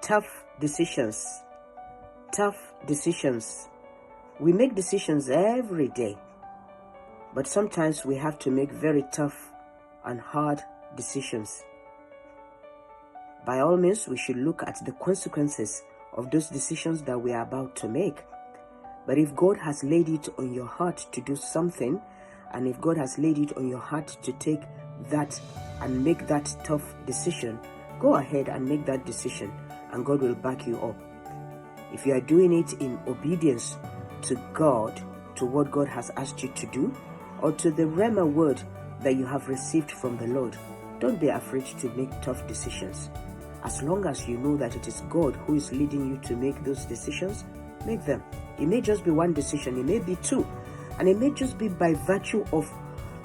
Tough decisions. Tough decisions. We make decisions every day, but sometimes we have to make very tough and hard decisions. By all means, we should look at the consequences of those decisions that we are about to make. But if God has laid it on your heart to do something, and if God has laid it on your heart to take that and make that tough decision, go ahead and make that decision, and God will back you up. If you are doing it in obedience to God, to what God has asked you to do, or to the Rhema word that you have received from the Lord, don't be afraid to make tough decisions. As long as you know that it is God who is leading you to make those decisions, make them. It may just be one decision, it may be two, and it may just be by virtue of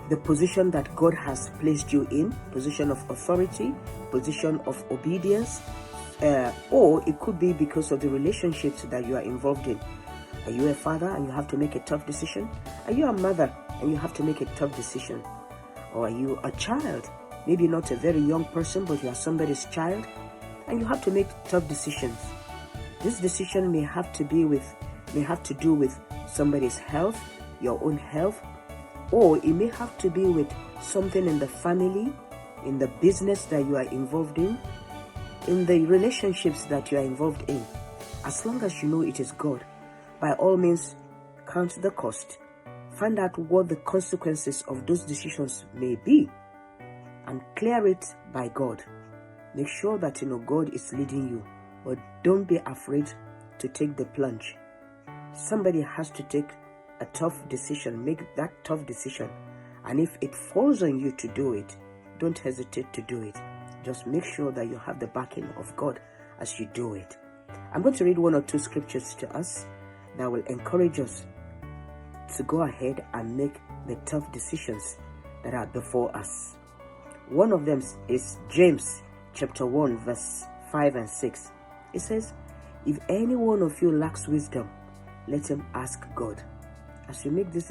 the position that God has placed you in, position of authority, position of obedience, or it could be because of the relationships that you are involved in. Are you a father and you have to make a tough decision? Are you a mother and you have to make a tough decision? Or are you a child? Maybe not a very young person, but you are somebody's child and you have to make tough decisions. This decision may have to do with somebody's health, your own health, or it may have to be with something in the family, in the business that you are involved in the relationships that you are involved in. As long as you know it is God, by all means, count the cost. Find out what the consequences of those decisions may be and clear it by God. Make sure that God is leading you, but don't be afraid to take the plunge. Somebody has to take a tough decision, make that tough decision, and if it falls on you to do it, don't hesitate to do it. Just make sure that you have the backing of God as you do it. I'm going to read one or two scriptures to us that will encourage us to go ahead and make the tough decisions that are before us. One of them is James chapter 1 verse 5 and 6. It says, "If any one of you lacks wisdom, let him ask God." As you make this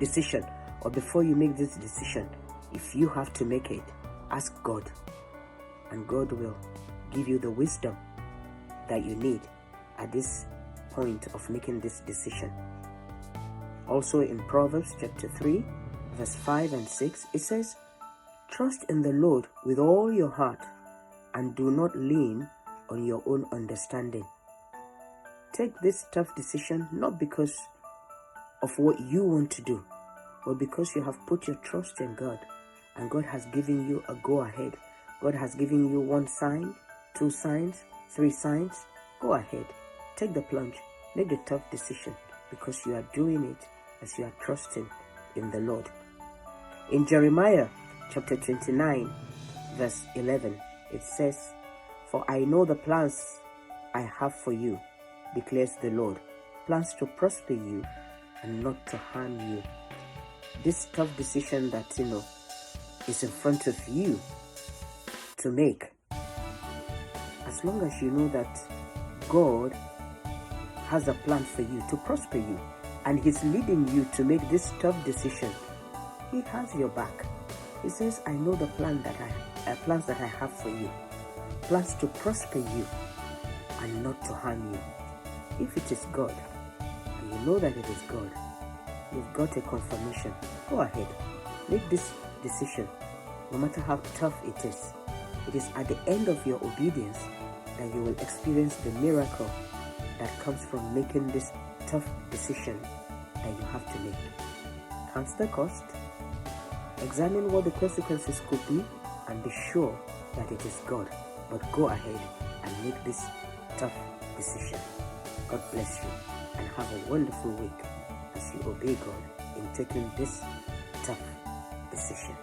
decision, or before you make this decision, if you have to make it, ask God, and God will give you the wisdom that you need at this point of making this decision. Also in Proverbs chapter 3 verse 5 and 6, it says, "Trust in the Lord with all your heart and do not lean on your own understanding." Take this tough decision not because of what you want to do, but because you have put your trust in God, and God has given you a go ahead. God has given you 1 sign, 2 signs, 3 signs. Go ahead, take the plunge, make the tough decision, because you are doing it as you are trusting in the Lord. In Jeremiah chapter 29 verse 11, it says, "For I know the plans I have for you, declares the Lord, plans to prosper you and not to harm you." This tough decision that is in front of you to make, as long as you know that God has a plan for you to prosper you, and He's leading you to make this tough decision, He has your back. He says, "I know the plans that I have for you, plans to prosper you and not to harm you." If it is God, and you know that it is God, you've got a confirmation. Go ahead, make this decision, no matter how tough it is. It is at the end of your obedience that you will experience the miracle that comes from making this tough decision that you have to make. Count the cost, examine what the consequences could be, and be sure that it is God. But go ahead and make this tough decision. God bless you, and have a wonderful week as you obey God in taking this tough decision.